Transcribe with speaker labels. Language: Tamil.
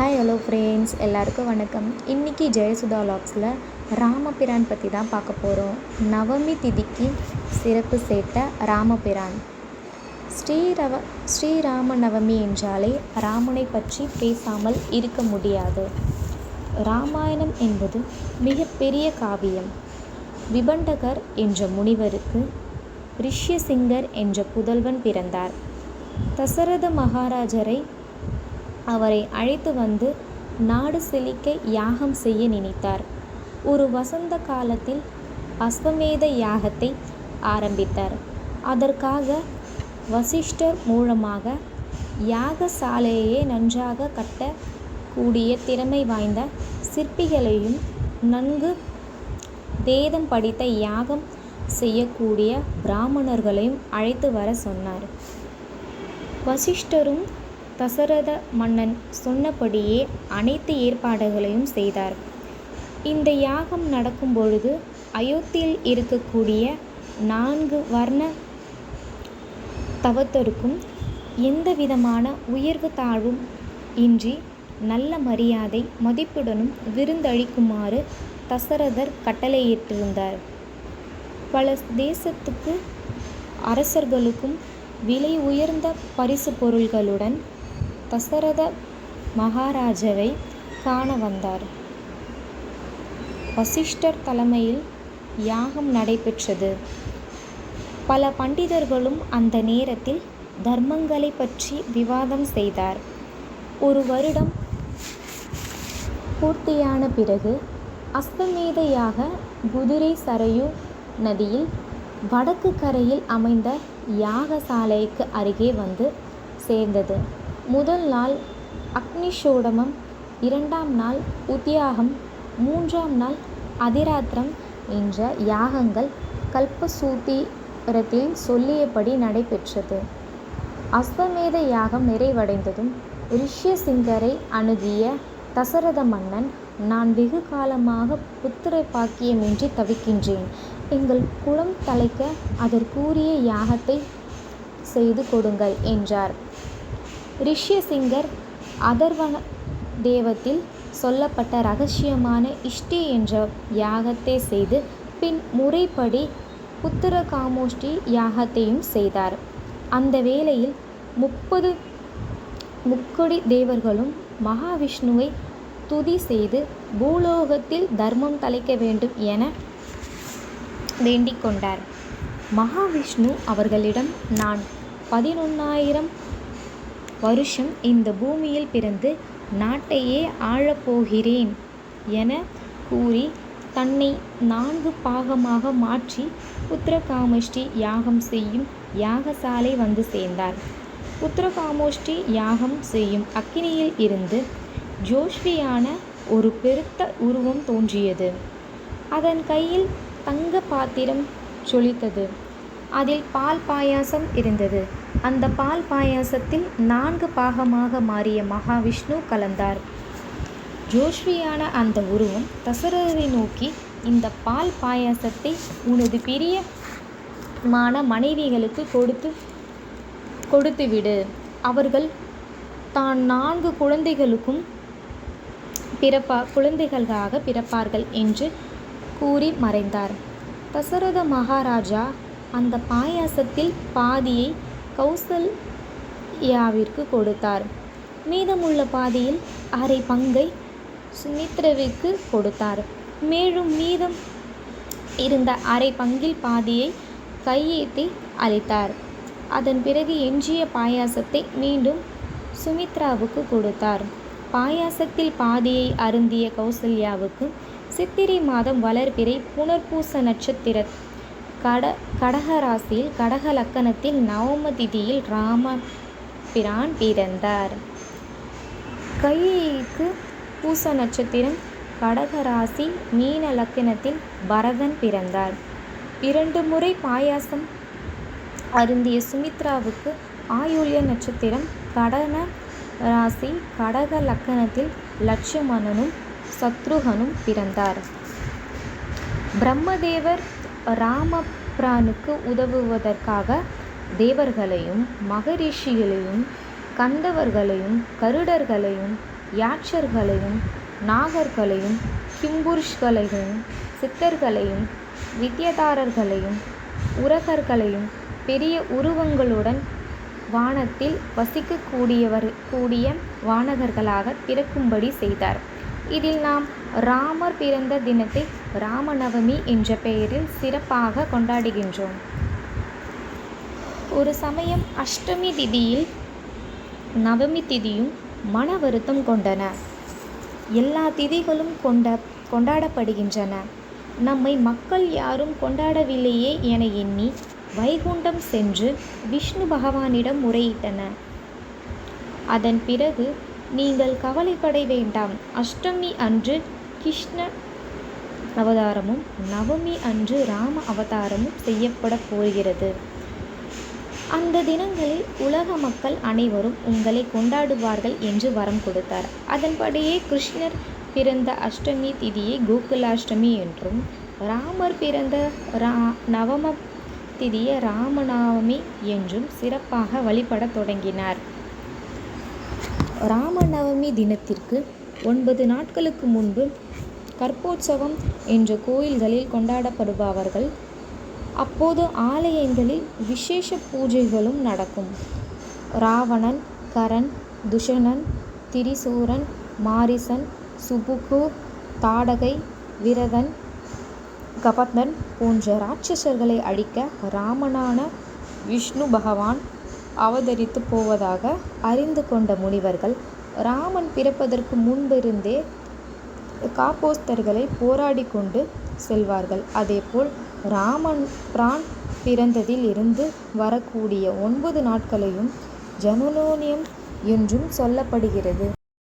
Speaker 1: ஹாய் ஹலோ ஃப்ரெண்ட்ஸ், எல்லாருக்கும் வணக்கம். இன்றைக்கி ஜெயசுதா வ்ளாக்ஸில் ராமபிரான் பற்றி தான் பார்க்க போகிறோம். நவமி திதிக்கு சிறப்பு சேர்த்த ராமபிரான். ஸ்ரீராம நவமி என்றாலே ராமனை பற்றி பேசாமல் இருக்க முடியாது. ராமாயணம் என்பது மிகப்பெரிய காவியம். விபண்டகர் என்ற முனிவருக்கு ரிஷ்யசிங்கர் என்ற புதல்வன் பிறந்தார். தசரத மகாராஜரை அவரை அழைத்து வந்து நாடு செழிக்க யாகம் செய்ய நினைத்தார். ஒரு வசந்த காலத்தில் அஸ்வமேத யாகத்தை ஆரம்பித்தார். அதற்காக வசிஷ்டர் மூலமாக யாகசாலையை நன்றாக கட்ட கூடிய திறமை வாய்ந்த சிற்பிகளையும் நன்கு வேதம் படித்த யாகம் செய்யக்கூடிய பிராமணர்களையும் அழைத்து வர சொன்னார். வசிஷ்டரும் தசரத மன்னன் சொன்னபடியே அனைத்து ஏற்பாடுகளையும் செய்தார். இந்த யாகம் நடக்கும் பொழுது அயோத்தியில் இருக்கக்கூடிய 4 வர்ண தவத்தருக்கும் எந்த விதமான உயர்வு தாழ்வும் இன்றி நல்ல மரியாதை மதிப்புடனும் விருந்தளிக்குமாறு தசரதர் கட்டளையிட்டிருந்தார். பல தேசத்துக்கு அரசர்களுக்கும் விலை உயர்ந்த பரிசு பொருள்களுடன் தசரத மகாராஜாவை காண வந்தார். வசிஷ்டர் தலைமையில் யாகம் நடைபெற்றது. பல பண்டிதர்களும் அந்த நேரத்தில் தர்மங்களை பற்றி விவாதம் செய்தார். ஒரு வருடம் பூர்த்தியான பிறகு அஸ்வமேத யாக குதிரை சரையு நதியில் வடக்கு கரையில் அமைந்த யாகசாலைக்கு அருகே வந்து சேர்ந்தது. முதல் நாள் அக்னிஷோடமம், 2ஆம் நாள் உத்தியாகம், 3ஆம் நாள் அதிராத்திரம் என்ற யாகங்கள் கல்பசூத்திரத்தில் சொல்லியபடி நடைபெற்றது. அஸ்வமேத யாகம் நிறைவடைந்ததும் ரிஷ்யசிங்கரை அணுகிய தசரத மன்னன், நான் வெகு காலமாக புத்திர பாக்கியமின்றி தவிக்கின்றேன். எங்கள் குலம் தலைக்க அதற்குரிய யாகத்தை செய்து கொடுங்கள் என்றார். ரிஷ்யசிங்கர் அதர்வண தேவத்தில் சொல்லப்பட்ட இரகசியமான இஷ்டி என்ற யாகத்தை செய்து பின் முறைப்படி புத்திர காமோஷ்டி யாகத்தையும் செய்தார். அந்த வேளையில் 30 முக்கொடி தேவர்களும் மகாவிஷ்ணுவை துதி செய்து பூலோகத்தில் தர்மம் தழைக்க வேண்டும் என வேண்டிக் கொண்டார். மகாவிஷ்ணு அவர்களிடம், நான் 11,000 வருஷம் இந்த பூமியில் பிறந்து நாட்டையே ஆளப்போகிறேன் என கூறி தன்னை 4 பாகமாக மாற்றி புத்திரகாமோஷ்டி யாகம் செய்யும் யாகசாலை வந்து சேர்ந்தார். புத்திரகாமோஷ்டி யாகம் செய்யும் அக்கினியில் இருந்து ஜோஷ்வியான ஒரு பெருத்த உருவம் தோன்றியது. அதன் கையில் தங்க பாத்திரம் ஜொலித்தது. அதில் பால் பாயாசம் இருந்தது. அந்த பால் பாயாசத்தில் 4 பாகமாக மாறிய மகாவிஷ்ணு கலந்தார். ஜோஷ்வியான அந்த உருவம் தசரதரை நோக்கி, இந்த பால் பாயாசத்தை உனது பிரியமான மனைவிகளுக்கு கொடுத்துவிடு. அவர்கள் தான் 4 குழந்தைகளுக்கும் குழந்தைகளாக பிறப்பார்கள் என்று கூறி மறைந்தார். தசரத மகாராஜா அந்த பாயாசத்தில் பாதியை கௌசல்யாவிற்கு கொடுத்தார். மீதமுள்ள பாதியில் அரை பங்கை சுமித்ராவிற்கு கொடுத்தார். மேலும் மீதம் இருந்த அரை பங்கில் பாதியை கையேத்தி அளித்தார். அதன் பிறகு எஞ்சிய பாயாசத்தை மீண்டும் சுமித்ராவுக்கு கொடுத்தார். பாயாசத்தில் பாதியை அருந்திய கௌசல்யாவுக்கு சித்திரை மாதம் வளர்பிறை புனர்பூச நட்சத்திர கடகராசியில் கடக லக்கணத்தில் நவம திதியில் ராமபிரான் பிறந்தார். கையேயிக்கு பூச நட்சத்திரம் கடகராசி மீன லக்கணத்தில் பரதன் பிறந்தார். 2 முறை பாயாசம் அருந்திய சுமித்ராவுக்கு ஆயுள்ய நட்சத்திரம் கடக ராசி கடக லக்கணத்தில் லட்சுமணனும் சத்ருகனும் பிறந்தார். பிரம்மதேவர் ராமபிரானுக்கு உதவுவதற்காக தேவர்களையும் மகரிஷிகளையும் கந்தவர்களையும் கருடர்களையும் யாட்சர்களையும் நாகர்களையும் கிம்புருஷ்களையும் சித்தர்களையும் வித்யதாரர்களையும் உரகர்களையும் பெரிய உருவங்களுடன் வானத்தில் கூடிய வானகர்களாக பிறக்கும்படி செய்தார். இதில் நாம் ராமர் பிறந்த தினத்தை ராமநவமி என்ற பெயரில் சிறப்பாக கொண்டாடுகின்றோம். ஒரு சமயம் அஷ்டமி திதியில் நவமி திதியும் மன வருத்தம் கொண்டன. எல்லா திதிகளும் கொண்டாடப்படுகின்றன. நம்மை மக்கள் யாரும் கொண்டாடவில்லையே என எண்ணி வைகுண்டம் சென்று விஷ்ணு பகவானிடம் முறையிட்டன. அதன் பிறகு, நீங்கள் கவலைப்பட வேண்டாம், அஷ்டமி அன்று கிருஷ்ண அவதாரமும் நவமி அன்று ராம அவதாரமும் செய்யப்பட போகிறது. அந்த தினங்களில் உலக மக்கள் அனைவரும் உங்களை கொண்டாடுவார்கள் என்று வரம் கொடுத்தார். அதன்படியே கிருஷ்ணர் பிறந்த அஷ்டமி திதியை கோகுலாஷ்டமி என்றும், ராமர் பிறந்த நவம திதியை ராமநவமி என்றும் சிறப்பாக வழிபடத் தொடங்கினார். ராமநவமி தினத்திற்கு 9 நாட்களுக்கு முன்பு கற்போற்சவம் என்ற கோயில்களில் கொண்டாடப்படுபவர்கள். அப்போது ஆலயங்களில் விசேஷ பூஜைகளும் நடக்கும். ராவணன், கரன், துஷணன், திரிசூரன், மாரிசன், சுபுகு, தாடகை, விரதன், கபந்தன் போன்ற ராட்சசர்களை அழிக்க ராமனான விஷ்ணு பகவான் அவதரித்து போவதாக அறிந்து கொண்ட முனிவர்கள் ராமன் பிறப்பதற்கு முன்பிருந்தே காப்போஸ்தர்களை போராடி கொண்டு செல்வார்கள். அதேபோல் ராமன் பிரான் பிறந்ததில் இருந்து வரக்கூடிய 9 நாட்களையும் ஜனனோன்யம் என்றும் சொல்லப்படுகிறது.